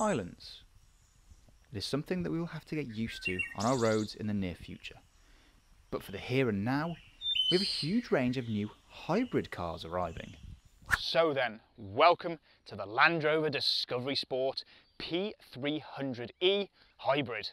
silence. It is something that we will have to get used to on our roads in the near future. But for the here and now, we have a huge range of new hybrid cars arriving. So then, welcome to the Land Rover Discovery Sport P300e Hybrid.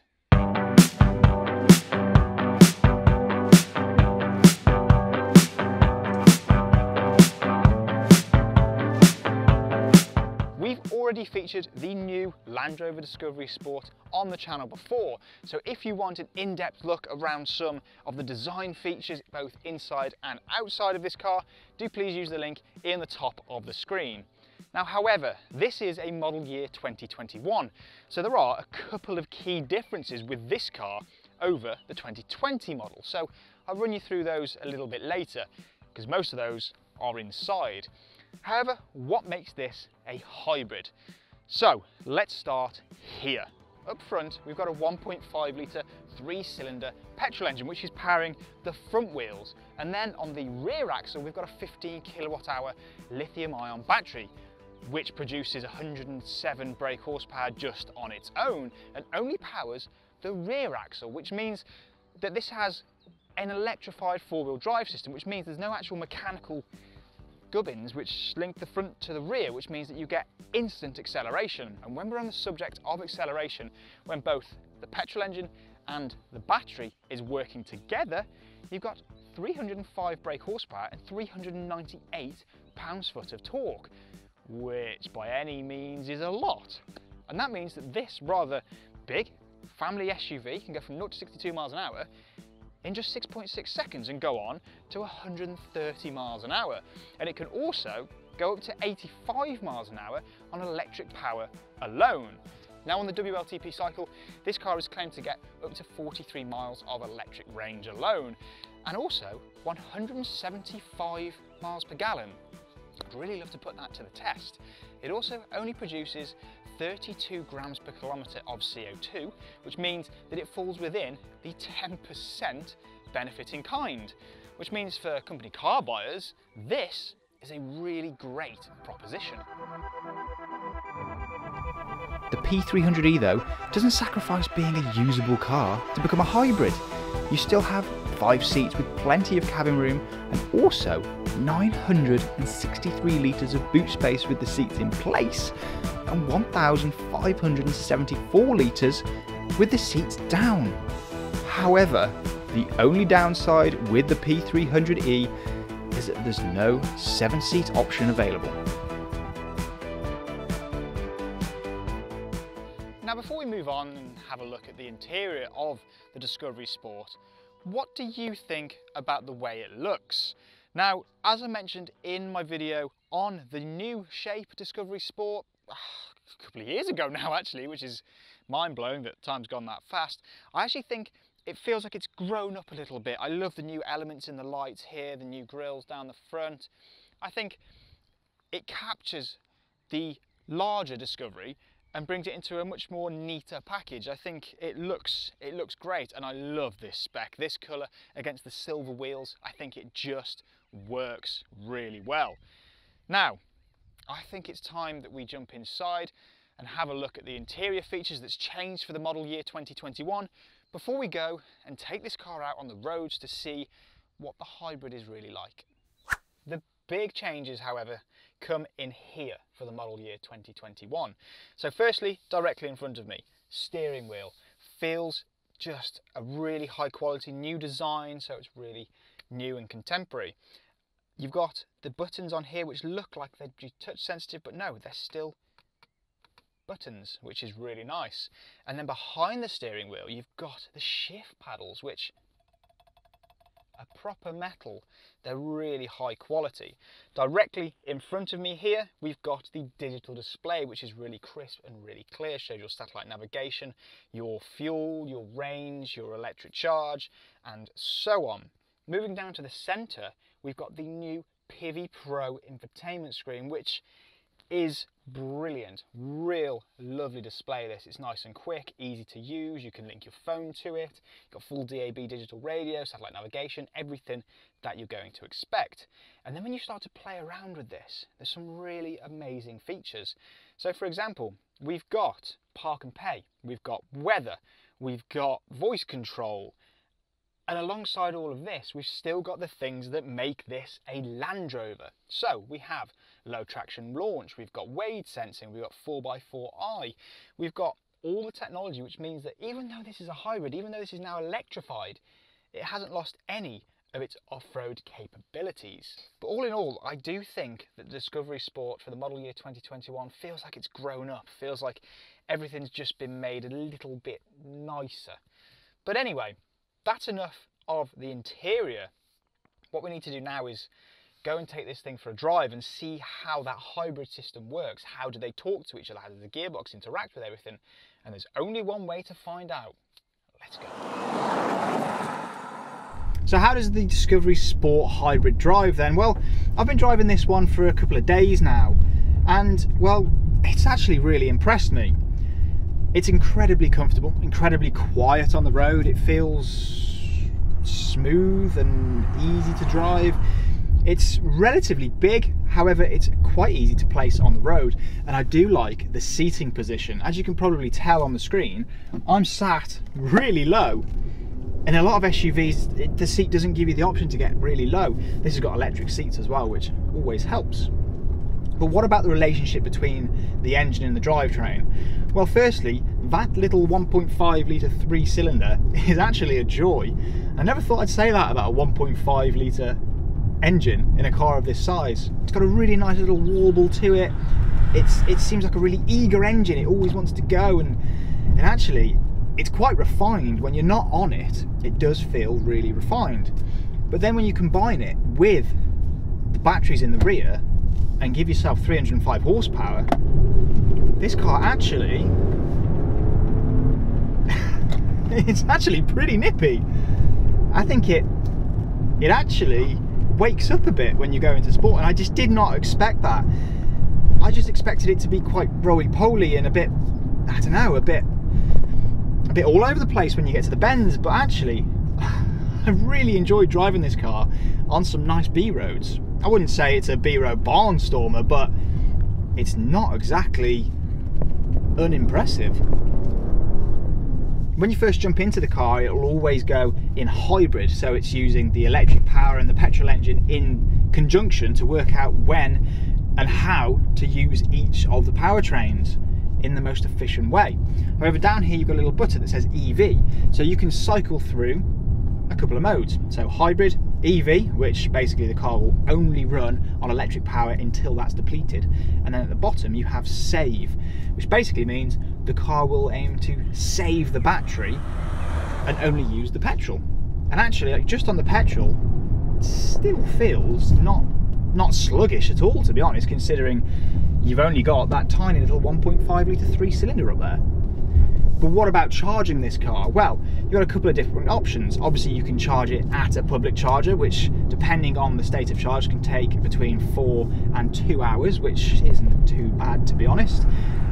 We've already featured the new Land Rover Discovery Sport on the channel before, so if you want an in-depth look around some of the design features both inside and outside of this car, do please use the link in the top of the screen. Now, however, this is a model year 2021, so there are a couple of key differences with this car over the 2020 model. So I'll run you through those a little bit later, because most of those are inside. However, what makes this a hybrid? So let's start here. Up front, we've got a 1.5 litre 3-cylinder petrol engine, which is powering the front wheels. And then on the rear axle, we've got a 15 kilowatt-hour lithium-ion battery, which produces 107 brake horsepower just on its own and only powers the rear axle, which means that this has an electrified four-wheel drive system, which means there's no actual mechanical gubbins which link the front to the rear, which means that you get instant acceleration. And when we're on the subject of acceleration, when both the petrol engine and the battery is working together, you've got 305 brake horsepower and 398 pounds-foot of torque, which by any means is a lot. And that means that this rather big family SUV can go from 0 to 62 miles an hour in just 6.6 seconds and go on to 130 miles an hour. And it can also go up to 85 miles an hour on electric power alone. Now on the WLTP cycle, this car is claimed to get up to 43 miles of electric range alone, and also 175 miles per gallon. I'd really love to put that to the test. It also only produces 32 grams per kilometre of CO2, which means that it falls within the 10% benefit in kind, which means for company car buyers, this is a really great proposition. The P300e though doesn't sacrifice being a usable car to become a hybrid. You still have 5 seats with plenty of cabin room and also 963 litres of boot space with the seats in place and 1,574 litres with the seats down. However, the only downside with the P300e is that there's no 7-seat option available. Now before we move on and have a look at the interior of the Discovery Sport, what do you think about the way it looks? Now, as I mentioned in my video on the new shape Discovery Sport, a couple of years ago now actually, which is mind-blowing that time's gone that fast, I actually think it feels like it's grown up a little bit. I love the new elements in the lights here, the new grills down the front. I think it captures the larger Discovery and brings it into a much more neater package. I think it looks great, and I love this spec. This colour against the silver wheels, I think it just works really well. Now, I think it's time that we jump inside and have a look at the interior features that's changed for the model year 2021 before we go and take this car out on the roads to see what the hybrid is really like. The big changes, however, come in here for the model year 2021. So firstly, directly in front of me, steering wheel feels just a really high quality new design, so it's really new and contemporary. You've got the buttons on here which look like they'd be touch sensitive, but no, they're still buttons, which is really nice. And then behind the steering wheel you've got the shift paddles, which are proper metal. They're really high quality. Directly in front of me here we've got the digital display, which is really crisp and really clear, shows your satellite navigation, your fuel, your range, your electric charge, and so on. Moving down to the centre, we've got the new P300e Pro Infotainment Screen, which is brilliant. Real lovely display this. It's nice and quick, easy to use. You can link your phone to it. You've got full DAB digital radio, satellite navigation, everything that you're going to expect. And then when you start to play around with this, there's some really amazing features. So for example, we've got park and pay, we've got weather, we've got voice control, and alongside all of this, we've still got the things that make this a Land Rover. So we have low traction launch, we've got weight sensing, we've got 4x4i, we've got all the technology, which means that even though this is a hybrid, even though this is now electrified, it hasn't lost any of its off-road capabilities. But all in all, I do think that the Discovery Sport for the model year 2021 feels like it's grown up, feels like everything's just been made a little bit nicer. But anyway, that's enough of the interior. What we need to do now is go and take this thing for a drive and see how that hybrid system works. How do they talk to each other? How does the gearbox interact with everything? And there's only one way to find out. Let's go. So how does the Discovery Sport hybrid drive then? Well, I've been driving this one for a couple of days now, and well, it's actually really impressed me. It's incredibly comfortable, incredibly quiet on the road. It feels smooth and easy to drive. It's relatively big, however, it's quite easy to place on the road, and I do like the seating position. As you can probably tell on the screen, I'm sat really low. In a lot of SUVs, the seat doesn't give you the option to get really low. This has got electric seats as well, which always helps. But what about the relationship between the engine and the drivetrain? Well, firstly, that little 1.5 litre 3-cylinder is actually a joy. I never thought I'd say that about a 1.5 litre engine in a car of this size. It's got a really nice little warble to it. It seems like a really eager engine. It always wants to go, and actually it's quite refined. When you're not on it, it does feel really refined. But then when you combine it with the batteries in the rear and give yourself 305 horsepower, this car actually it's actually pretty nippy. I think it actually wakes up a bit when you go into sport, and I just did not expect that. I just expected it to be quite roly-poly and a bit, I don't know, a bit all over the place when you get to the bends, but actually I really enjoyed driving this car on some nice B roads. I wouldn't say it's a B road barnstormer, but it's not exactly unimpressive. When you first jump into the car, it will always go in hybrid, so it's using the electric power and the petrol engine in conjunction to work out when and how to use each of the powertrains in the most efficient way. However, down here you've got a little button that says EV, so you can cycle through a couple of modes. So hybrid, EV, which basically the car will only run on electric power until that's depleted, and then at the bottom you have save, which basically means the car will aim to save the battery and only use the petrol. And actually, like, just on the petrol, it still feels not sluggish at all, to be honest, considering you've only got that tiny little 1.5 litre 3-cylinder up there. But what about charging this car? Well, you've got a couple of different options. Obviously, you can charge it at a public charger, which, depending on the state of charge, can take between 4 and 2 hours, which isn't too bad, to be honest.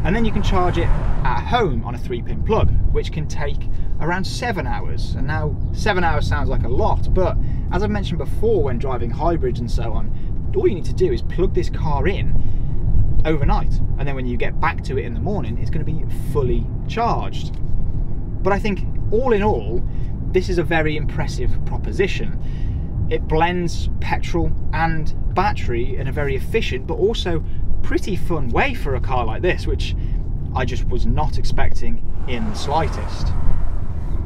And then you can charge it at home on a 3-pin plug, which can take around 7 hours. And now 7 hours sounds like a lot, but as I mentioned before, when driving hybrids and so on, all you need to do is plug this car in overnight, and then when you get back to it in the morning, it's going to be fully charged. But I think all in all, this is a very impressive proposition. It blends petrol and battery in a very efficient but also pretty fun way for a car like this, which I just was not expecting in the slightest.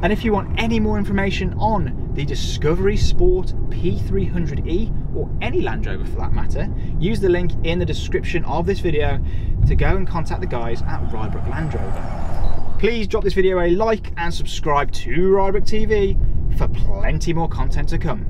And if you want any more information on the Discovery Sport P300e or any Land Rover for that matter, use the link in the description of this video to go and contact the guys at Rybrook Land Rover. Please drop this video a like and subscribe to Rybrook TV for plenty more content to come.